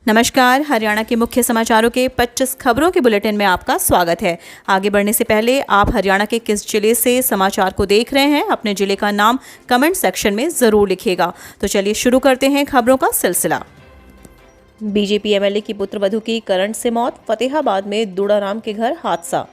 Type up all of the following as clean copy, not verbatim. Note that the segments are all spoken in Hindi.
नमस्कार। हरियाणा के मुख्य समाचारों के 25 खबरों के बुलेटिन में आपका स्वागत है। आगे बढ़ने से पहले आप हरियाणा के किस जिले से समाचार को देख रहे हैं, अपने जिले का नाम कमेंट सेक्शन में जरूर लिखिएगा। तो चलिए शुरू करते हैं खबरों का सिलसिला। बीजेपी एमएलए की पुत्रवधू की करंट से मौत, फतेहाबाद में दूड़ाराम के घर हादसा।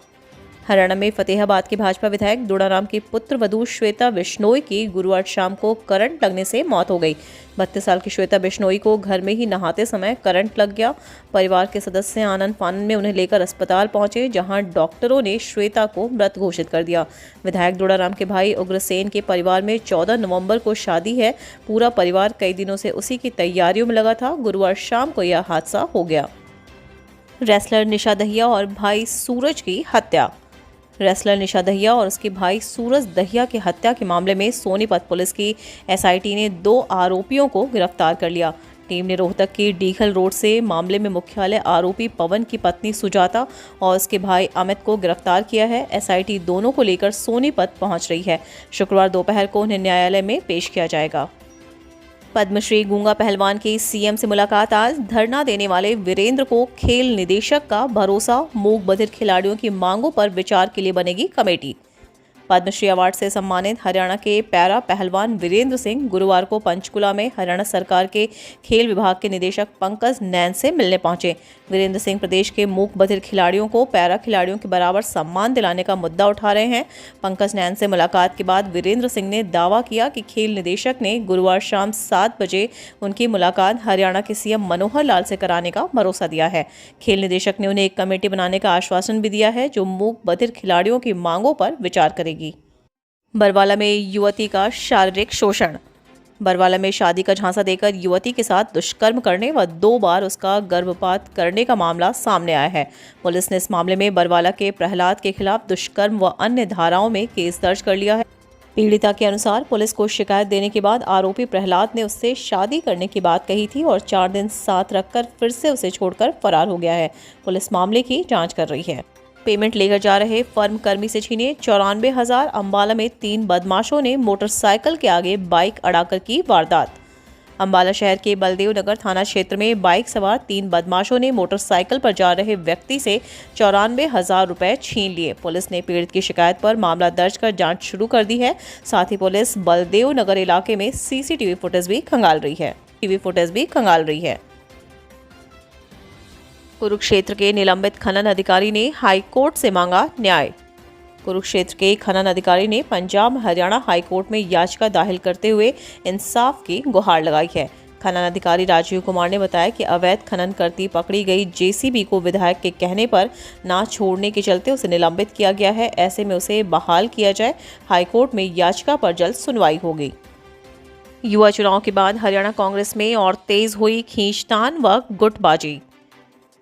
हरियाणा में फतेहाबाद के भाजपा विधायक दूड़ाराम की पुत्रवधू श्वेता बिश्नोई की गुरुवार शाम को करंट लगने से मौत हो गई। 32 साल की श्वेता बिश्नोई को घर में ही नहाते समय करंट लग गया। परिवार के सदस्य आनन फानन में उन्हें लेकर अस्पताल पहुंचे, जहां डॉक्टरों ने श्वेता को मृत घोषित कर दिया। विधायक दूड़ाराम के भाई उग्रसेन के परिवार में 14 नवंबर को शादी है। पूरा परिवार कई दिनों से उसी की तैयारियों में लगा था। गुरुवार शाम को यह हादसा हो गया। रेसलर निशा दहिया और भाई सूरज की हत्या। रेसलर निशा दहिया और उसके भाई सूरज दहिया की हत्या के मामले में सोनीपत पुलिस की एसआईटी ने 2 आरोपियों को गिरफ्तार कर लिया। टीम ने रोहतक की डीखल रोड से मामले में मुख्यालय आरोपी पवन की पत्नी सुजाता और उसके भाई अमित को गिरफ्तार किया है। एसआईटी दोनों को लेकर सोनीपत पहुंच रही है। शुक्रवार दोपहर को उन्हें न्यायालय में पेश किया जाएगा। पद्मश्री गूंगा पहलवान की सीएम से मुलाकात। आज धरना देने वाले वीरेंद्र को खेल निदेशक का भरोसा, मूक बधिर खिलाड़ियों की मांगों पर विचार के लिए बनेगी कमेटी। पद्मश्री अवार्ड से सम्मानित हरियाणा के पैरा पहलवान वीरेंद्र सिंह गुरुवार को पंचकुला में हरियाणा सरकार के खेल विभाग के निदेशक पंकज नैन से मिलने पहुंचे। वीरेंद्र सिंह प्रदेश के मूक बधिर खिलाड़ियों को पैरा खिलाड़ियों के बराबर सम्मान दिलाने का मुद्दा उठा रहे हैं। पंकज नैन से मुलाकात के बाद वीरेंद्र सिंह ने दावा किया कि खेल निदेशक ने गुरुवार शाम 7 बजे उनकी मुलाकात हरियाणा के सीएम मनोहर लाल से कराने का भरोसा दिया है। खेल निदेशक ने उन्हें एक कमेटी बनाने का आश्वासन भी दिया है, जो मूक बधिर खिलाड़ियों की मांगों पर विचार करेगी। बरवाला में युवती का शारीरिक शोषण। बरवाला में शादी का झांसा देकर युवती के साथ दुष्कर्म करने व 2 बार उसका गर्भपात करने का मामला सामने आया है। पुलिस ने इस मामले में बरवाला के प्रहलाद के खिलाफ दुष्कर्म व अन्य धाराओं में केस दर्ज कर लिया है। पीड़िता के अनुसार पुलिस को शिकायत देने के बाद आरोपी प्रहलाद ने उससे शादी करने की बात कही थी और 4 दिन साथ रखकर फिर से उसे छोड़कर फरार हो गया है। पुलिस मामले की जाँच कर रही है। पेमेंट लेकर जा रहे फर्म कर्मी से छीने 94,000। अंबाला में 3 बदमाशों ने मोटरसाइकिल के आगे बाइक अड़ाकर की वारदात। अंबाला शहर के बलदेव नगर थाना क्षेत्र में बाइक सवार 3 बदमाशों ने मोटरसाइकिल पर जा रहे व्यक्ति से 94,000 रुपए छीन लिए। पुलिस ने पीड़ित की शिकायत पर मामला दर्ज कर जांच शुरू कर दी है। साथ ही पुलिस बलदेव नगर इलाके में सीसीटीवी फुटेज भी खंगाल रही है। कुरुक्षेत्र के निलंबित खनन अधिकारी ने हाईकोर्ट से मांगा न्याय। कुरुक्षेत्र के खनन अधिकारी ने पंजाब हरियाणा हाईकोर्ट में याचिका दाखिल करते हुए इंसाफ की गुहार लगाई है। खनन अधिकारी राजीव कुमार ने बताया कि अवैध खनन करती पकड़ी गई जेसीबी को विधायक के कहने पर ना छोड़ने के चलते उसे निलंबित किया गया है। ऐसे में उसे बहाल किया जाए। हाईकोर्ट में याचिका पर जल्द सुनवाई होगी। युवा चुनाव के बाद हरियाणा कांग्रेस में और तेज हुई खींचतान व गुटबाजी।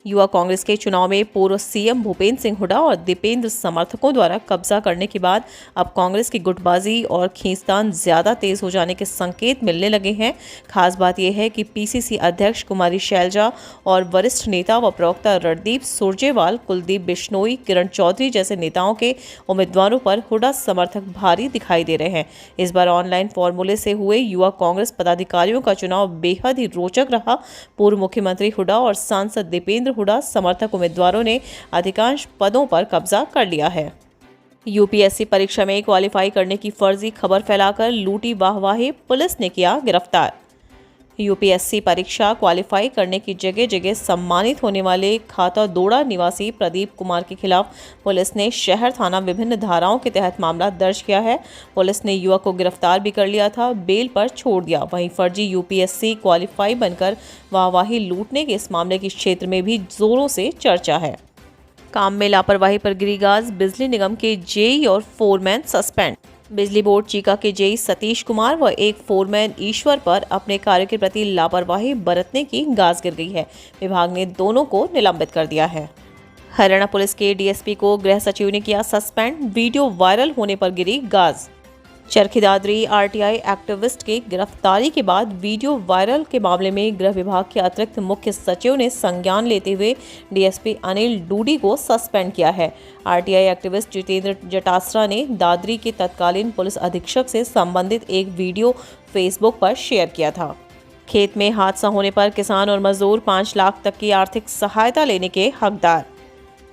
युवा कांग्रेस के चुनाव में पूर्व सीएम भूपेंद्र सिंह हुड्डा और दीपेंद्र समर्थकों द्वारा कब्जा करने के बाद अब कांग्रेस की गुटबाजी और खींचतान ज्यादा तेज हो जाने के संकेत मिलने लगे हैं। खास बात यह है कि पीसीसी अध्यक्ष कुमारी शैलजा और वरिष्ठ नेता व प्रवक्ता रणदीप सुरजेवाल, कुलदीप बिश्नोई, किरण चौधरी जैसे नेताओं के उम्मीदवारों पर हुड्डा समर्थक भारी दिखाई दे रहे हैं। इस बार ऑनलाइन फॉर्मूले से हुए युवा कांग्रेस पदाधिकारियों का चुनाव बेहद ही रोचक रहा। पूर्व मुख्यमंत्री हुड्डा और सांसद दीपेंद्र हुड्डा समर्थक उम्मीदवारों ने अधिकांश पदों पर कब्जा कर लिया है। यूपीएससी परीक्षा में क्वालिफाई करने की फर्जी खबर फैलाकर लूटी वाहवाही, पुलिस ने किया गिरफ्तार। यूपीएससी परीक्षा क्वालिफाई करने की जगह जगह सम्मानित होने वाले खातादोड़ा निवासी प्रदीप कुमार के खिलाफ पुलिस ने शहर थाना विभिन्न धाराओं के तहत मामला दर्ज किया है। पुलिस ने युवक को गिरफ्तार भी कर लिया था, बेल पर छोड़ दिया। वहीं फर्जी यूपीएससी क्वालिफाई बनकर वाहवाही लूटने के इस मामले की क्षेत्र में भी जोरों से चर्चा है। काम में लापरवाही पर गिरी गाज, बिजली निगम के जेई और फोरमैन सस्पेंड। बिजली बोर्ड चीका के जेई सतीश कुमार व एक फोरमैन ईश्वर पर अपने कार्य के प्रति लापरवाही बरतने की गाज गिर गई है। विभाग ने दोनों को निलंबित कर दिया है। हरियाणा पुलिस के डीएसपी को गृह सचिव ने किया सस्पेंड। वीडियो वायरल होने पर गिरी गाज। चरखी दादरी आरटीआई एक्टिविस्ट की गिरफ्तारी के बाद वीडियो वायरल के मामले में गृह विभाग के अतिरिक्त मुख्य सचिव ने संज्ञान लेते हुए डीएसपी अनिल डूडी को सस्पेंड किया है। आरटीआई एक्टिविस्ट जितेंद्र जटासरा ने दादरी के तत्कालीन पुलिस अधीक्षक से संबंधित एक वीडियो फेसबुक पर शेयर किया था। खेत में हादसा होने पर किसान और मजदूर 5 लाख तक की आर्थिक सहायता लेने के हकदार।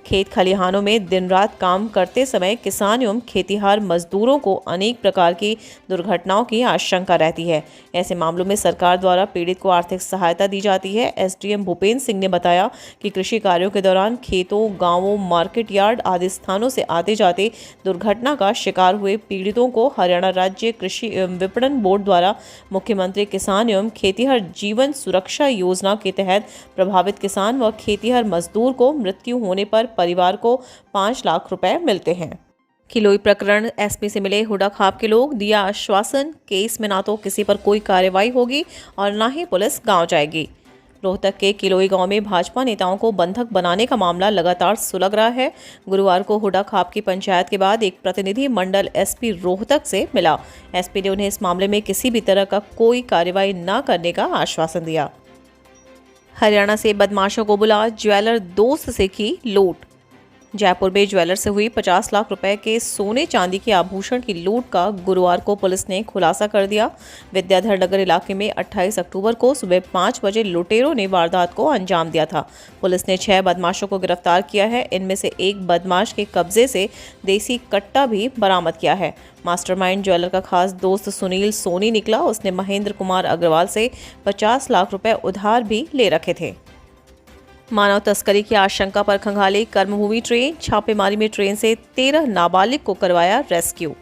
खेत खलिहानों में दिन रात काम करते समय किसान एवं खेतीहार मजदूरों को अनेक प्रकार की दुर्घटनाओं की आशंका रहती है। ऐसे मामलों में सरकार द्वारा पीड़ित को आर्थिक सहायता दी जाती है। एसडीएम भूपेंद्र सिंह ने बताया कि कृषि कार्यों के दौरान खेतों, गांवों, मार्केट यार्ड आदि स्थानों से आते जाते दुर्घटना का शिकार हुए पीड़ितों को हरियाणा राज्य कृषि एवं विपणन बोर्ड द्वारा मुख्यमंत्री किसान एवं खेतीहर जीवन सुरक्षा योजना के तहत प्रभावित किसान व खेतीहर मजदूर को मृत्यु होने पर परिवार को 5 लाख रुपए मिलते हैं। खिलोई प्रकरण एसपी से मिले हुडा खाप के लोग दिया आश्वासन, केस में ना तो किसी पर कोई कार्रवाई होगी और ना ही पुलिस गांव जाएगी। रोहतक के किलोई गांव में भाजपा नेताओं को बंधक बनाने का मामला लगातार सुलग रहा है। गुरुवार को हुडा खाप की पंचायत के बाद एक प्रतिनिधि मंडल एसपी रोहतक से मिला। एसपी ने उन्हें इस मामले में किसी भी तरह का कोई कार्रवाई न करने का आश्वासन दिया। हरियाणा से बदमाशों को बुला ज्वेलर दोस्त से की लूट। जयपुर में ज्वेलर से हुई 50 लाख रुपए के सोने चांदी के आभूषण की लूट का गुरुवार को पुलिस ने खुलासा कर दिया। विद्याधर नगर इलाके में 28 अक्टूबर को सुबह 5 बजे लुटेरों ने वारदात को अंजाम दिया था। पुलिस ने 6 बदमाशों को गिरफ्तार किया है। इनमें से एक बदमाश के कब्जे से देसी कट्टा भी बरामद किया है। मास्टरमाइंड ज्वेलर का खास दोस्त सुनील सोनी निकला। उसने महेंद्र कुमार अग्रवाल से 50 लाख रुपए उधार भी ले रखे थे। मानव तस्करी की आशंका पर खंगाली कर्मभूमि ट्रेन। छापेमारी में ट्रेन से 13 नाबालिग को करवाया रेस्क्यू।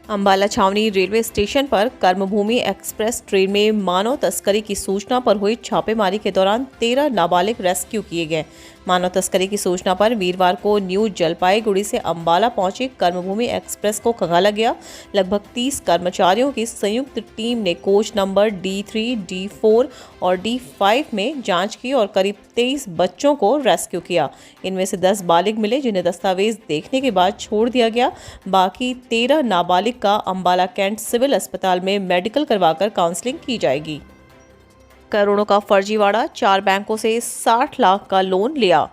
अंबाला छावनी रेलवे स्टेशन पर कर्मभूमि एक्सप्रेस ट्रेन में मानव तस्करी की सूचना पर हुई छापेमारी के दौरान 13 नाबालिग रेस्क्यू किए गए। मानव तस्करी की सूचना पर वीरवार को न्यू जलपाईगुड़ी से अंबाला पहुंची कर्मभूमि एक्सप्रेस को खंगाला गया। लगभग 30 कर्मचारियों की संयुक्त टीम ने कोच नंबर D3, D4 और D5 में जांच की और करीब 23 बच्चों को रेस्क्यू किया। इनमें से 10 बालिग मिले जिन्हें दस्तावेज देखने के बाद छोड़ दिया गया। बाकी 13 नाबालिग का अंबाला कैंट सिविल अस्पताल में मेडिकल करवाकर काउंसलिंग की जाएगी। करोड़ों का फर्जीवाड़ा, 4 बैंकों से 60 लाख का लोन लिया।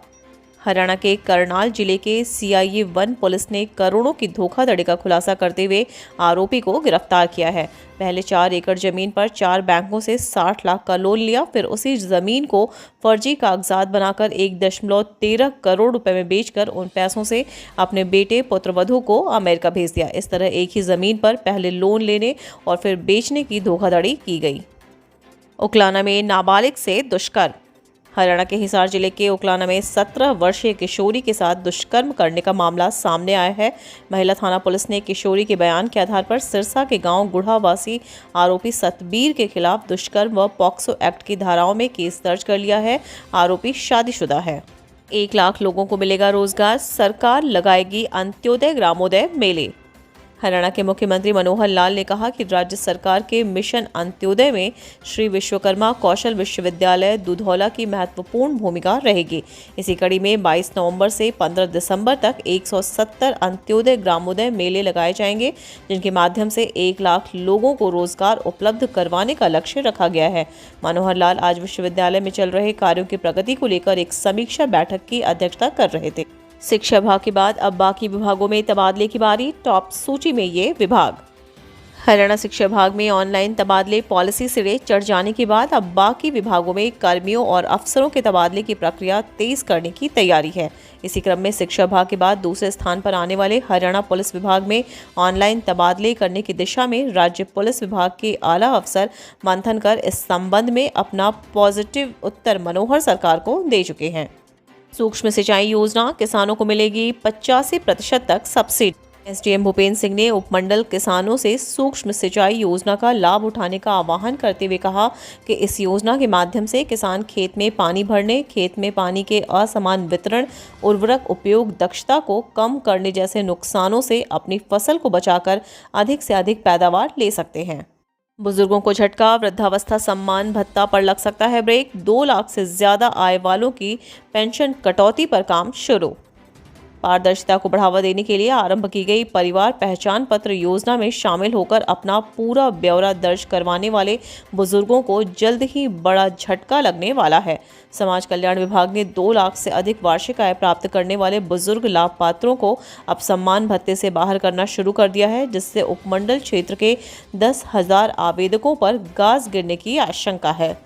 हरियाणा के करनाल जिले के CIA 1 पुलिस ने करोड़ों की धोखाधड़ी का खुलासा करते हुए आरोपी को गिरफ्तार किया है। पहले 4 एकड़ जमीन पर 4 बैंकों से 60 लाख का लोन लिया, फिर उसी जमीन को फर्जी कागजात बनाकर 1.13 करोड़ रुपए में बेचकर उन पैसों से अपने बेटे पुत्रवधू को अमेरिका भेज दिया। इस तरह एक ही जमीन पर पहले लोन लेने और फिर बेचने की धोखाधड़ी की गई। उकलाना में नाबालिग से दुष्कर्म। हरियाणा के हिसार जिले के उकलाना में 17 वर्षीय किशोरी के साथ दुष्कर्म करने का मामला सामने आया है। महिला थाना पुलिस ने किशोरी के बयान के आधार पर सिरसा के गांव गुढ़ावासी आरोपी सतबीर के खिलाफ दुष्कर्म व पॉक्सो एक्ट की धाराओं में केस दर्ज कर लिया है। आरोपी शादीशुदा है। 1 लाख लोगों को मिलेगा रोजगार, सरकार लगाएगी अंत्योदय ग्रामोदय मेले। हरियाणा के मुख्यमंत्री मनोहर लाल ने कहा कि राज्य सरकार के मिशन अंत्योदय में श्री विश्वकर्मा कौशल विश्वविद्यालय दुधौला की महत्वपूर्ण भूमिका रहेगी। इसी कड़ी में 22 नवंबर से 15 दिसंबर तक 170 अंत्योदय ग्रामोदय मेले लगाए जाएंगे, जिनके माध्यम से 1 लाख लोगों को रोजगार उपलब्ध करवाने का लक्ष्य रखा गया है। मनोहर लाल आज विश्वविद्यालय में चल रहे कार्यों की प्रगति को लेकर एक समीक्षा बैठक की अध्यक्षता कर रहे थे। शिक्षा विभाग के बाद अब बाकी विभागों में तबादले की बारी। टॉप सूची में ये विभाग। हरियाणा शिक्षा विभाग में ऑनलाइन तबादले पॉलिसी सिरे चढ़ जाने के बाद अब बाकी विभागों में कर्मियों और अफसरों के तबादले की प्रक्रिया तेज करने की तैयारी है। इसी क्रम में शिक्षा विभाग के बाद दूसरे स्थान पर आने वाले हरियाणा पुलिस विभाग में ऑनलाइन तबादले करने की दिशा में राज्य पुलिस विभाग के आला अफसर मंथन कर इस संबंध में अपना पॉजिटिव उत्तर मनोहर सरकार को दे चुके हैं। सूक्ष्म सिंचाई योजना, किसानों को मिलेगी 85% तक सब्सिडी। एसडीएम भूपेंद्र सिंह ने उपमंडल किसानों से सूक्ष्म सिंचाई योजना का लाभ उठाने का आह्वान करते हुए कहा कि इस योजना के माध्यम से किसान खेत में पानी भरने, खेत में पानी के असमान वितरण, उर्वरक उपयोग दक्षता को कम करने जैसे नुकसानों से अपनी फसल को बचाकर अधिक से अधिक पैदावार ले सकते हैं। बुजुर्गों को झटका, वृद्धावस्था सम्मान भत्ता पर लग सकता है ब्रेक। 2 लाख से ज्यादा आय वालों की पेंशन कटौती पर काम शुरू। पारदर्शिता को बढ़ावा देने के लिए आरंभ की गई परिवार पहचान पत्र योजना में शामिल होकर अपना पूरा ब्यौरा दर्ज करवाने वाले बुजुर्गों को जल्द ही बड़ा झटका लगने वाला है। समाज कल्याण विभाग ने 2 लाख से अधिक वार्षिक आय प्राप्त करने वाले बुजुर्ग लाभ पात्रों को अब सम्मान भत्ते से बाहर करना शुरू कर दिया है, जिससे उपमंडल क्षेत्र के 10,000 आवेदकों पर गाज गिरने की आशंका है।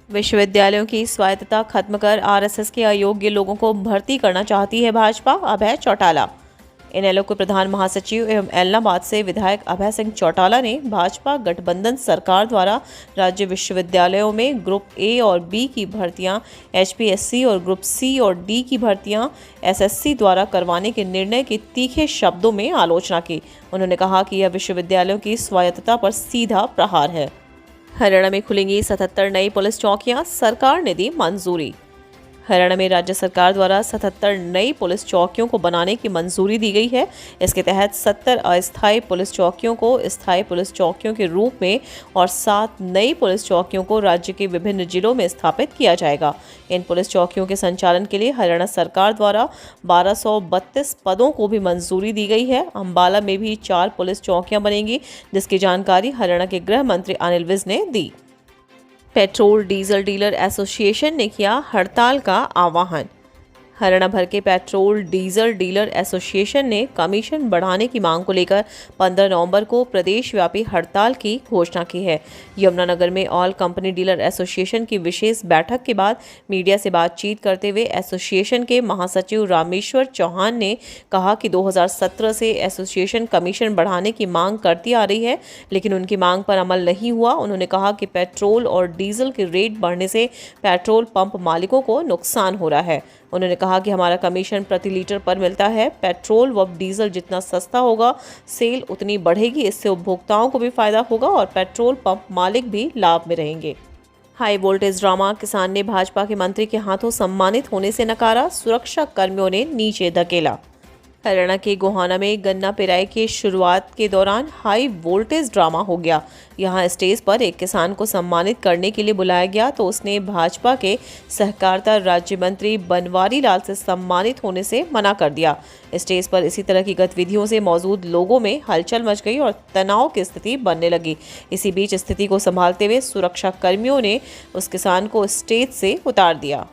विश्वविद्यालयों की स्वायत्तता खत्म कर आरएसएस के अयोग्य लोगों को भर्ती करना चाहती है भाजपा, अभय चौटाला। इनेलो के प्रधान महासचिव एवं एलनाबाद से विधायक अभय सिंह चौटाला ने भाजपा गठबंधन सरकार द्वारा राज्य विश्वविद्यालयों में ग्रुप ए और बी की भर्तियां, एचपीएससी और ग्रुप सी और डी की भर्तियां एसएससी द्वारा करवाने के निर्णय की तीखे शब्दों में आलोचना की। उन्होंने कहा कि यह विश्वविद्यालयों की स्वायत्तता पर सीधा प्रहार है। हरियाणा में खुलेंगी 77 नई पुलिस चौकियां, सरकार ने दी मंजूरी। हरियाणा में राज्य सरकार द्वारा 77 नई पुलिस चौकियों को बनाने की मंजूरी दी गई है। इसके तहत 70 अस्थायी पुलिस चौकियों को स्थायी पुलिस चौकियों के रूप में और 7 नई पुलिस चौकियों को राज्य के विभिन्न जिलों में स्थापित किया जाएगा। इन पुलिस चौकियों के संचालन के लिए हरियाणा सरकार द्वारा 1232 पदों को भी मंजूरी दी गई है। अंबाला में भी 4 पुलिस चौकियां बनेंगी, जिसकी जानकारी हरियाणा के गृह मंत्री अनिल विज ने दी। पेट्रोल डीजल डीलर एसोसिएशन ने किया हड़ताल का आह्वान। हरियाणा भर के पेट्रोल डीजल डीलर एसोसिएशन ने कमीशन बढ़ाने की मांग को लेकर 15 नवंबर को प्रदेश व्यापी हड़ताल की घोषणा की है। यमुनानगर में ऑल कंपनी डीलर एसोसिएशन की विशेष बैठक के बाद मीडिया से बातचीत करते हुए एसोसिएशन के महासचिव रामेश्वर चौहान ने कहा कि 2017 से एसोसिएशन कमीशन बढ़ाने की मांग करती आ रही है, लेकिन उनकी मांग पर अमल नहीं हुआ। उन्होंने कहा कि पेट्रोल और डीजल के रेट बढ़ने से पेट्रोल पंप मालिकों को नुकसान हो रहा है। उन्होंने कहा कि हमारा कमीशन प्रति लीटर पर मिलता है। पेट्रोल व डीजल जितना सस्ता होगा, सेल उतनी बढ़ेगी। इससे उपभोक्ताओं को भी फायदा होगा और पेट्रोल पंप मालिक भी लाभ में रहेंगे। हाई वोल्टेज ड्रामा, किसान ने भाजपा के मंत्री के हाथों सम्मानित होने से नकारा, सुरक्षा कर्मियों ने नीचे धकेला। हरियाणा के गोहाना में गन्ना पेराई की शुरुआत के दौरान हाई वोल्टेज ड्रामा हो गया। यहां स्टेज पर एक किसान को सम्मानित करने के लिए बुलाया गया तो उसने भाजपा के सहकारिता राज्य मंत्री बनवारी लाल से सम्मानित होने से मना कर दिया। स्टेज पर इसी तरह की गतिविधियों से मौजूद लोगों में हलचल मच गई और तनाव की स्थिति बनने लगी। इसी बीच स्थिति को संभालते हुए सुरक्षा कर्मियों ने उस किसान को स्टेज से उतार दिया।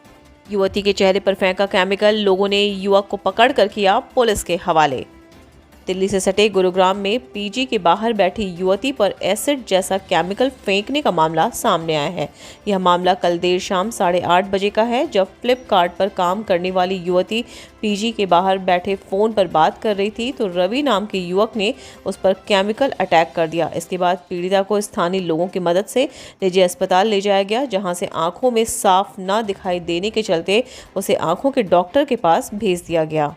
युवती के चेहरे पर फेंका केमिकल, लोगों ने युवक को पकड़कर किया पुलिस के हवाले। दिल्ली से सटे गुरुग्राम में पीजी के बाहर बैठी युवती पर एसिड जैसा केमिकल फेंकने का मामला सामने आया है। यह मामला कल देर शाम 8:30 बजे का है, जब फ्लिपकार्ट पर काम करने वाली युवती पीजी के बाहर बैठे फोन पर बात कर रही थी तो रवि नाम के युवक ने उस पर केमिकल अटैक कर दिया। इसके बाद पीड़िता को स्थानीय लोगों की मदद से निजी अस्पताल ले जाया गया, जहां से आंखों में साफ न दिखाई देने के चलते उसे आंखों के डॉक्टर के पास भेज दिया गया।